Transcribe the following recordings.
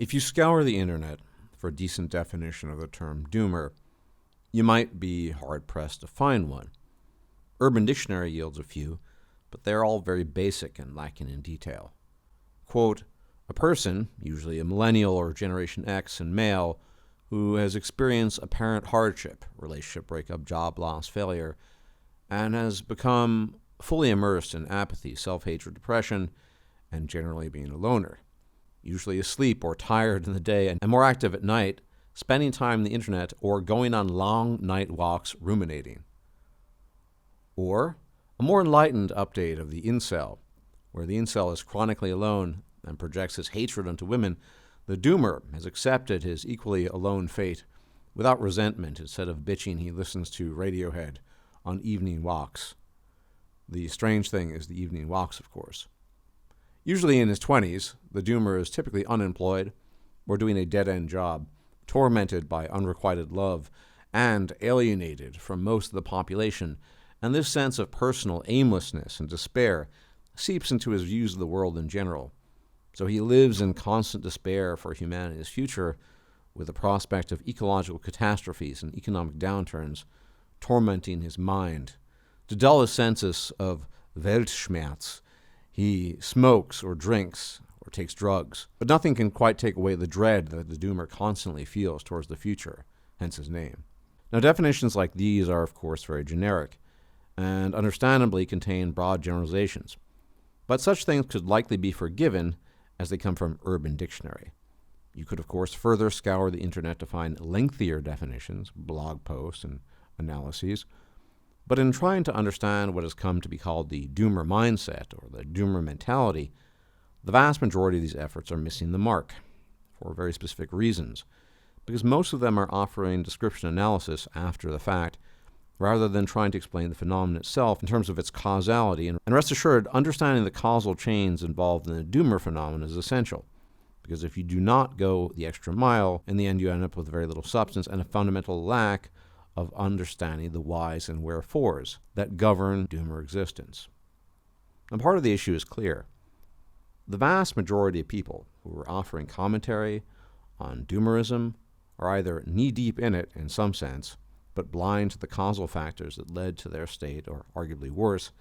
If you scour the internet for a decent definition of the term doomer, you might be hard-pressed to find one. Urban Dictionary yields a few, but they're all very basic and lacking in detail. Quote, a person, usually a millennial or Generation X and male, who has experienced apparent hardship, relationship breakup, job loss, failure, and has become fully immersed in apathy, self-hatred, depression, and generally being a loner. Usually asleep or tired in the day and more active at night, spending time on the internet or going on long night walks ruminating. Or a more enlightened update of the incel, where the incel is chronically alone and projects his hatred onto women. The doomer has accepted his equally alone fate without resentment. Instead of bitching, he listens to Radiohead on evening walks. The strange thing is the evening walks, of course. Usually in his 20s, the doomer is typically unemployed or doing a dead-end job, tormented by unrequited love and alienated from most of the population, and this sense of personal aimlessness and despair seeps into his views of the world in general. So he lives in constant despair for humanity's future, with the prospect of ecological catastrophes and economic downturns tormenting his mind. To dull his senses of Weltschmerz, he smokes or drinks or takes drugs. But nothing can quite take away the dread that the doomer constantly feels towards the future, hence his name. Now, definitions like these are, of course, very generic and understandably contain broad generalizations. But such things could likely be forgiven as they come from Urban Dictionary. You could, of course, further scour the internet to find lengthier definitions, blog posts, and analyses. But in trying to understand what has come to be called the doomer mindset or the doomer mentality, the vast majority of these efforts are missing the mark for very specific reasons, because most of them are offering description analysis after the fact, rather than trying to explain the phenomenon itself in terms of its causality. And rest assured, understanding the causal chains involved in the doomer phenomenon is essential, because if you do not go the extra mile, in the end you end up with very little substance and a fundamental lack of understanding the whys and wherefores that govern doomer existence. And part of the issue is clear. The vast majority of people who are offering commentary on doomerism are either knee-deep in it in some sense, but blind to the causal factors that led to their state, or arguably worse,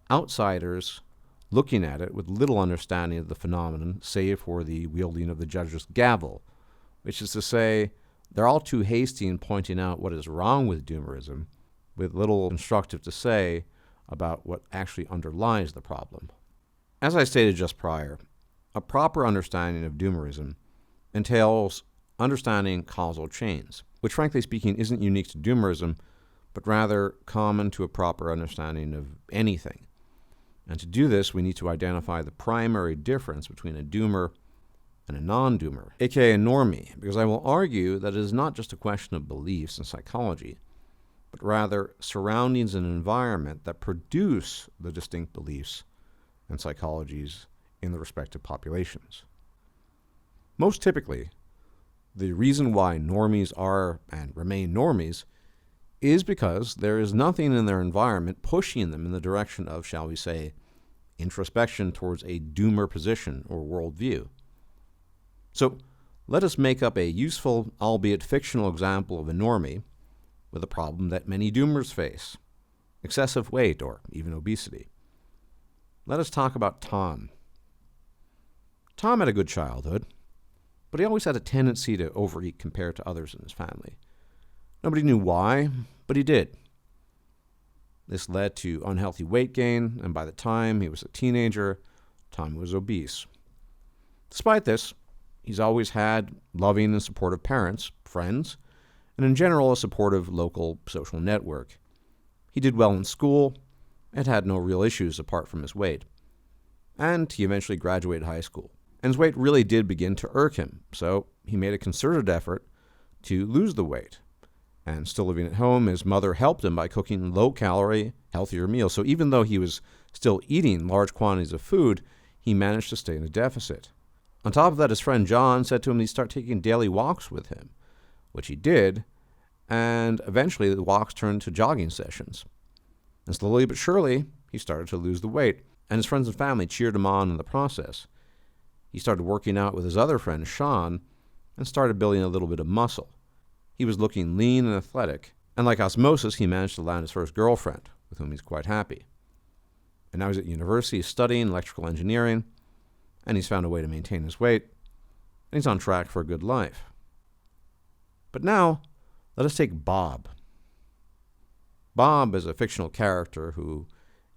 outsiders looking at it with little understanding of the phenomenon, save for the wielding of the judge's gavel, which is to say, they're all too hasty in pointing out what is wrong with doomerism, with little instructive to say about what actually underlies the problem. As I stated just prior, a proper understanding of doomerism entails understanding causal chains, which frankly speaking isn't unique to doomerism, but rather common to a proper understanding of anything. And to do this, we need to identify the primary difference between a doomer and a non-doomer, aka a normie, because I will argue that it is not just a question of beliefs and psychology, but rather surroundings and environment that produce the distinct beliefs and psychologies in the respective populations. Most typically, the reason why normies are and remain normies is because there is nothing in their environment pushing them in the direction of, shall we say, introspection towards a doomer position or worldview. So let us make up a useful, albeit fictional, example of a normie with a problem that many doomers face: excessive weight or even obesity. Let us talk about Tom. Tom had a good childhood, but he always had a tendency to overeat compared to others in his family. Nobody knew why, but he did. This led to unhealthy weight gain, and by the time he was a teenager, Tom was obese. Despite this, he's always had loving and supportive parents, friends, and in general a supportive local social network. He did well in school and had no real issues apart from his weight. And he eventually graduated high school. And his weight really did begin to irk him, so he made a concerted effort to lose the weight. And still living at home, his mother helped him by cooking low-calorie, healthier meals. So even though he was still eating large quantities of food, he managed to stay in a deficit. On top of that, his friend John said to him he'd start taking daily walks with him, which he did, and eventually the walks turned to jogging sessions. And slowly but surely, he started to lose the weight, and his friends and family cheered him on in the process. He started working out with his other friend, Sean, and started building a little bit of muscle. He was looking lean and athletic, and like osmosis, he managed to land his first girlfriend, with whom he's quite happy. And now he's at university studying electrical engineering, and he's found a way to maintain his weight, and he's on track for a good life. But now, let us take Bob. Bob is a fictional character who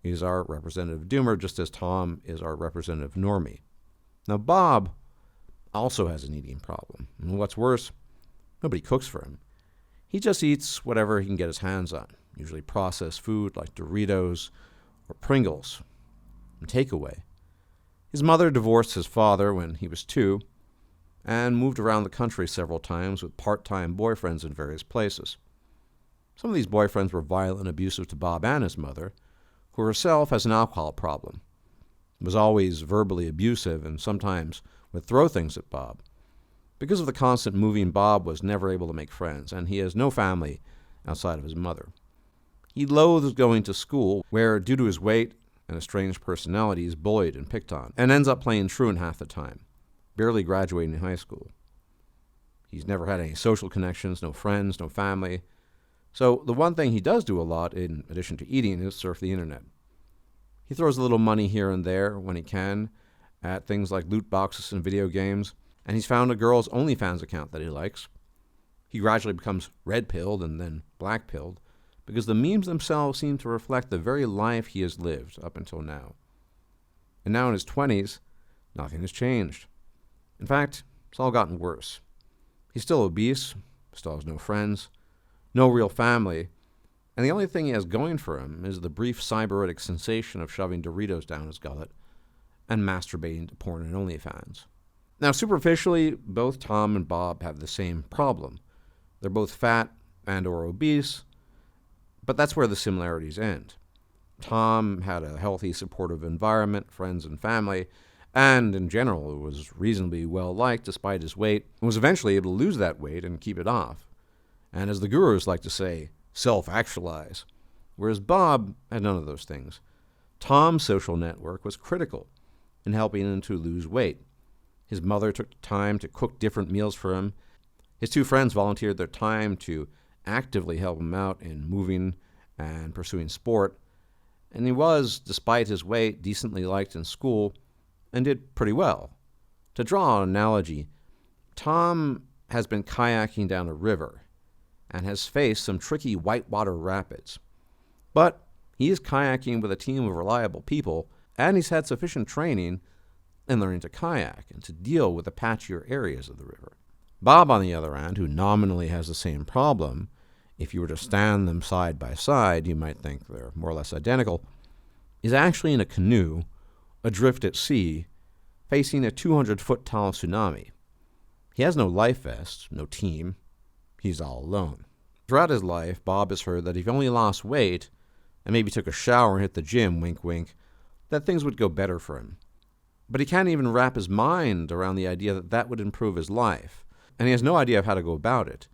is our representative doomer, just as Tom is our representative normie. Now, Bob also has an eating problem. And what's worse, nobody cooks for him. He just eats whatever he can get his hands on, usually processed food like Doritos or Pringles, and takeaway. His mother divorced his father when he was 2 and moved around the country several times with part-time boyfriends in various places. Some of these boyfriends were violent and abusive to Bob and his mother, who herself has an alcohol problem, was always verbally abusive and sometimes would throw things at Bob. Because of the constant moving, Bob was never able to make friends, and he has no family outside of his mother. He loathes going to school, where, due to his weight and a strange personality, he's bullied and picked on, and ends up playing truant half the time, barely graduating high school. He's never had any social connections, no friends, no family. So the one thing he does do a lot, in addition to eating, is surf the internet. He throws a little money here and there when he can at things like loot boxes and video games, and he's found a girl's OnlyFans account that he likes. He gradually becomes red-pilled and then black-pilled, because the memes themselves seem to reflect the very life he has lived up until now. And now in his 20s, nothing has changed. In fact, it's all gotten worse. He's still obese, still has no friends, no real family, and the only thing he has going for him is the brief cyberetic sensation of shoving Doritos down his gullet and masturbating to porn and OnlyFans. Now, superficially, both Tom and Bob have the same problem. They're both fat and or obese, but that's where the similarities end. Tom had a healthy, supportive environment, friends and family, and in general was reasonably well-liked despite his weight, and was eventually able to lose that weight and keep it off. And as the gurus like to say, self-actualize. Whereas Bob had none of those things. Tom's social network was critical in helping him to lose weight. His mother took time to cook different meals for him. His 2 friends volunteered their time to actively help him out in moving and pursuing sport. And he was, despite his weight, decently liked in school and did pretty well. To draw an analogy, Tom has been kayaking down a river and has faced some tricky whitewater rapids. But he is kayaking with a team of reliable people, and he's had sufficient training in learning to kayak and to deal with the patchier areas of the river. Bob, on the other hand, who nominally has the same problem, if you were to stand them side by side, you might think they're more or less identical, is actually in a canoe, adrift at sea, facing a 200-foot tall tsunami. He has no life vest, no team. He's all alone. Throughout his life, Bob has heard that if he only lost weight and maybe took a shower and hit the gym, wink wink, that things would go better for him. But he can't even wrap his mind around the idea that that would improve his life, and he has no idea of how to go about it,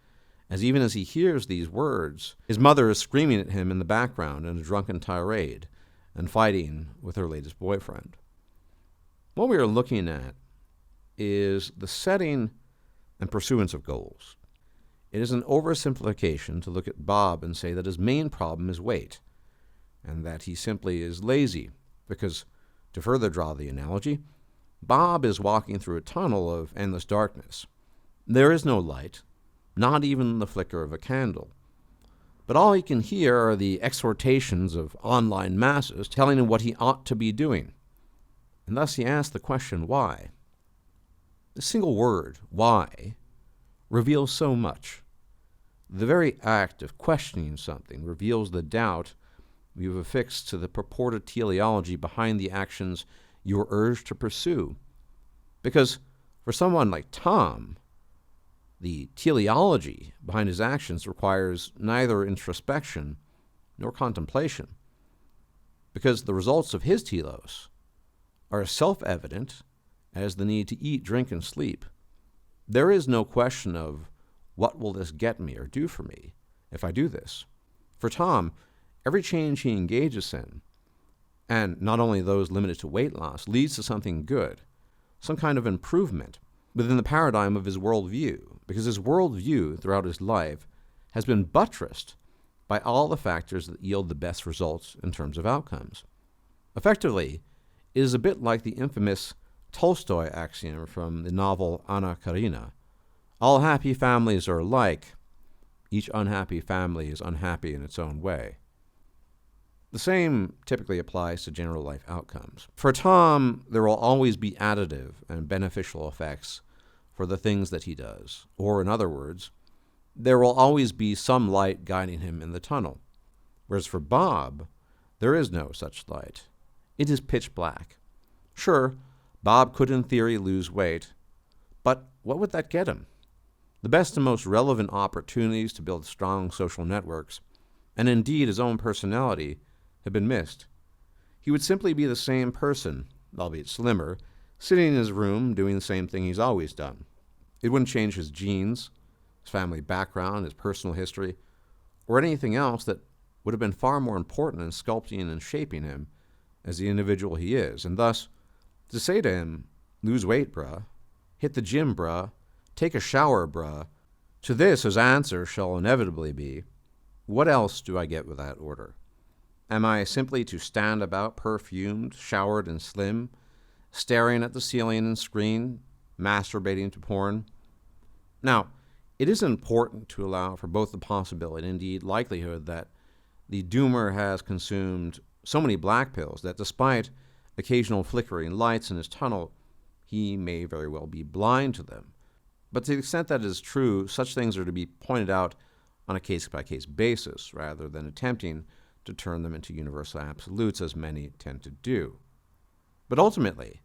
as even as he hears these words, his mother is screaming at him in the background in a drunken tirade and fighting with her latest boyfriend. What we are looking at is the setting and pursuance of goals. It is an oversimplification to look at Bob and say that his main problem is weight, and that he simply is lazy, because, to further draw the analogy, Bob is walking through a tunnel of endless darkness. There is no light, not even the flicker of a candle. But all he can hear are the exhortations of online masses telling him what he ought to be doing. And thus he asks the question, why? The single word, why, reveals so much. The very act of questioning something reveals the doubt you have affixed to the purported teleology behind the actions you are urged to pursue. Because for someone like Tom, the teleology behind his actions requires neither introspection nor contemplation, because the results of his telos are as self-evident as the need to eat, drink, and sleep. There is no question of what will this get me or do for me if I do this. For Tom, every change he engages in, and not only those limited to weight loss, leads to something good, some kind of improvement within the paradigm of his worldview, because his worldview throughout his life has been buttressed by all the factors that yield the best results in terms of outcomes. Effectively, it is a bit like the infamous Tolstoy axiom from the novel Anna Karenina. All happy families are alike. Each unhappy family is unhappy in its own way. The same typically applies to general life outcomes. For Tom, there will always be additive and beneficial effects for the things that he does. Or, in other words, there will always be some light guiding him in the tunnel. Whereas for Bob, there is no such light. It is pitch black. Sure, Bob could in theory lose weight, but what would that get him? The best and most relevant opportunities to build strong social networks, and indeed his own personality, have been missed. He would simply be the same person, albeit slimmer, sitting in his room doing the same thing he's always done. It wouldn't change his genes, his family background, his personal history, or anything else that would have been far more important in sculpting and shaping him as the individual he is. And thus, to say to him, lose weight, bruh, hit the gym, bruh, take a shower, bruh, to this his answer shall inevitably be, what else do I get with that order? Am I simply to stand about perfumed, showered, and slim, staring at the ceiling and screen, masturbating to porn? Now, it is important to allow for both the possibility and indeed likelihood that the doomer has consumed so many black pills that despite occasional flickering lights in his tunnel, he may very well be blind to them. But to the extent that it is true, such things are to be pointed out on a case-by-case basis rather than attempting to turn them into universal absolutes as many tend to do. But ultimately,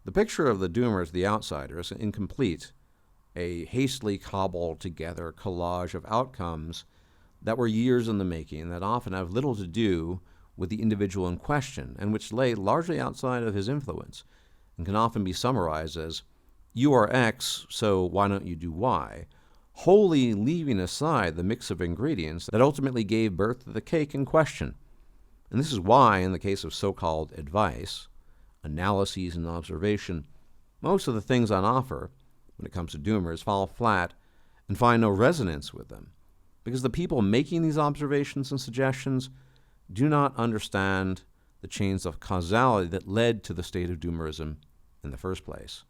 the picture of the doomer as the outsider is incomplete, a hastily cobbled together collage of outcomes that were years in the making that often have little to do with the individual in question and which lay largely outside of his influence and can often be summarized as, you are X, so why don't you do Y, wholly leaving aside the mix of ingredients that ultimately gave birth to the cake in question. And this is why, in the case of so-called advice, analyses, and observation, most of the things on offer, when it comes to doomers, fall flat and find no resonance with them, because the people making these observations and suggestions do not understand the chains of causality that led to the state of doomerism in the first place.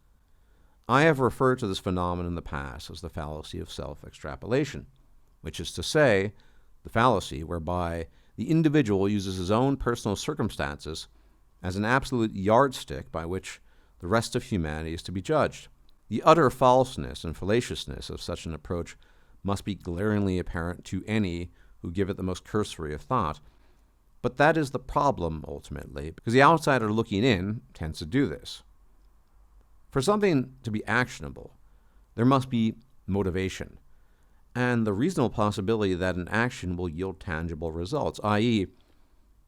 I have referred to this phenomenon in the past as the fallacy of self-extrapolation, which is to say, the fallacy whereby the individual uses his own personal circumstances as an absolute yardstick by which the rest of humanity is to be judged. The utter falseness and fallaciousness of such an approach must be glaringly apparent to any who give it the most cursory of thought. But that is the problem, ultimately, because the outsider looking in tends to do this. For something to be actionable, there must be motivation, and the reasonable possibility that an action will yield tangible results, i.e.,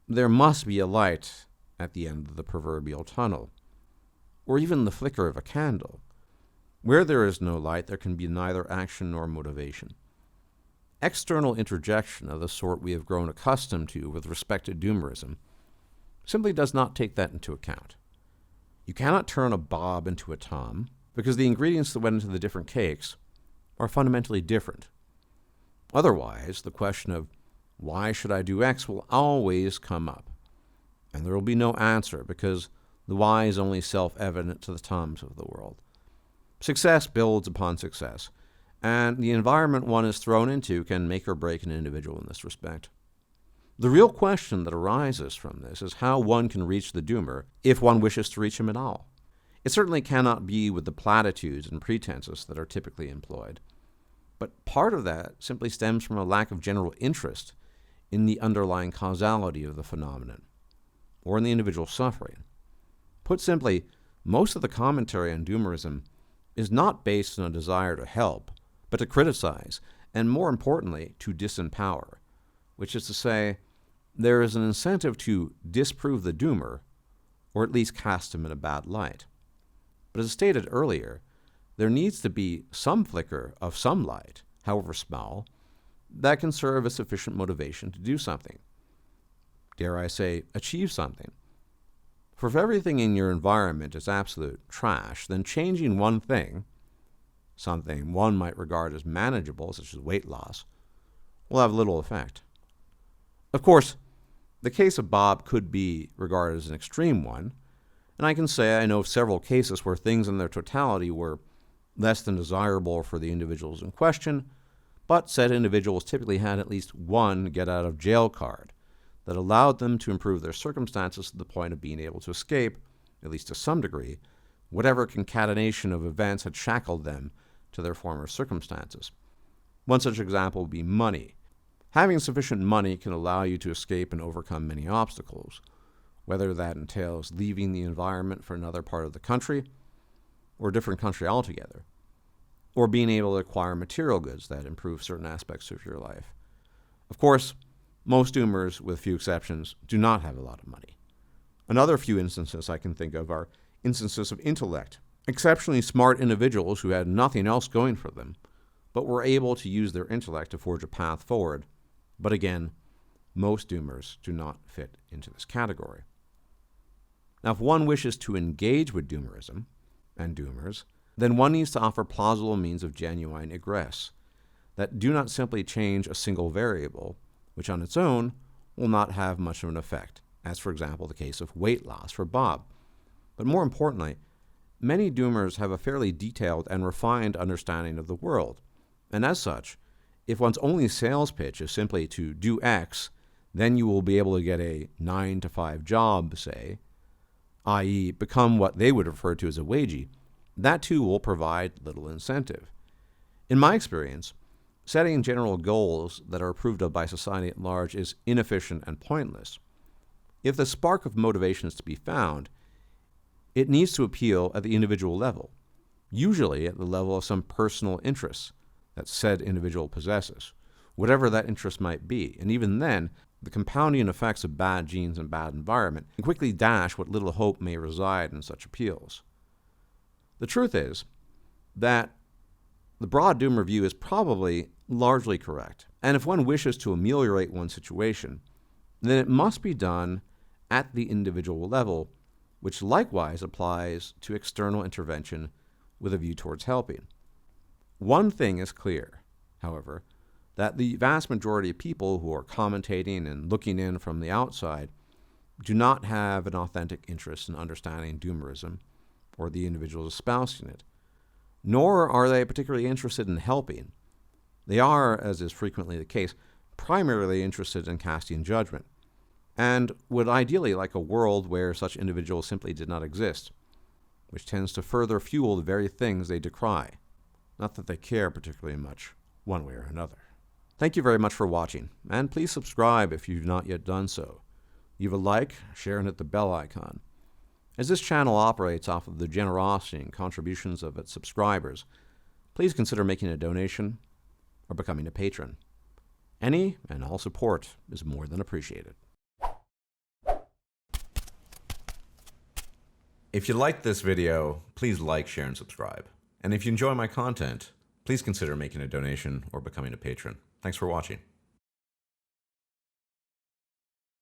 there must be a light at the end of the proverbial tunnel, or even the flicker of a candle. Where there is no light, there can be neither action nor motivation. External interjection of the sort we have grown accustomed to with respect to doomerism simply does not take that into account. You cannot turn a Bob into a Tom because the ingredients that went into the different cakes are fundamentally different. Otherwise, the question of why should I do X will always come up, and there will be no answer because the why is only self-evident to the Toms of the world. Success builds upon success, and the environment one is thrown into can make or break an individual in this respect. The real question that arises from this is how one can reach the doomer if one wishes to reach him at all. It certainly cannot be with the platitudes and pretenses that are typically employed, but part of that simply stems from a lack of general interest in the underlying causality of the phenomenon, or in the individual suffering. Put simply, most of the commentary on doomerism is not based on a desire to help, but to criticize, and more importantly, to disempower, which is to say, there is an incentive to disprove the doomer, or at least cast him in a bad light. But as stated earlier, there needs to be some flicker of some light, however small, that can serve as sufficient motivation to do something. Dare I say, achieve something. For if everything in your environment is absolute trash, then changing one thing, something one might regard as manageable, such as weight loss, will have little effect. Of course, the case of Bob could be regarded as an extreme one, and I can say I know of several cases where things in their totality were less than desirable for the individuals in question, but said individuals typically had at least one get-out-of-jail card that allowed them to improve their circumstances to the point of being able to escape, at least to some degree, whatever concatenation of events had shackled them to their former circumstances. One such example would be money. Having sufficient money can allow you to escape and overcome many obstacles, whether that entails leaving the environment for another part of the country or a different country altogether, or being able to acquire material goods that improve certain aspects of your life. Of course, most doomers, with few exceptions, do not have a lot of money. Another few instances I can think of are instances of intellect, exceptionally smart individuals who had nothing else going for them, but were able to use their intellect to forge a path forward. But again, most doomers do not fit into this category. Now, if one wishes to engage with doomerism and doomers, then one needs to offer plausible means of genuine egress that do not simply change a single variable, which on its own will not have much of an effect, as for example the case of weight loss for Bob. But more importantly, many doomers have a fairly detailed and refined understanding of the world, and as such, if one's only sales pitch is simply to do X, then you will be able to get a 9-to-5 job, say, i.e. become what they would refer to as a wagey, that too will provide little incentive. In my experience, setting general goals that are approved of by society at large is inefficient and pointless. If the spark of motivation is to be found, it needs to appeal at the individual level, usually at the level of some personal interests that said individual possesses, whatever that interest might be. And even then, the compounding effects of bad genes and bad environment can quickly dash what little hope may reside in such appeals. The truth is that the broad doomer view is probably largely correct, and if one wishes to ameliorate one's situation, then it must be done at the individual level, which likewise applies to external intervention with a view towards helping. One thing is clear, however, that the vast majority of people who are commentating and looking in from the outside do not have an authentic interest in understanding doomerism or the individuals espousing it, nor are they particularly interested in helping. They are, as is frequently the case, primarily interested in casting judgment, and would ideally like a world where such individuals simply did not exist, which tends to further fuel the very things they decry. Not that they care particularly much, one way or another. Thank you very much for watching, and please subscribe if you've not yet done so. Leave a like, share, and hit the bell icon. As this channel operates off of the generosity and contributions of its subscribers, please consider making a donation or becoming a patron. Any and all support is more than appreciated. If you liked this video, please like, share, and subscribe. And if you enjoy my content, please consider making a donation or becoming a patron. Thanks for watching.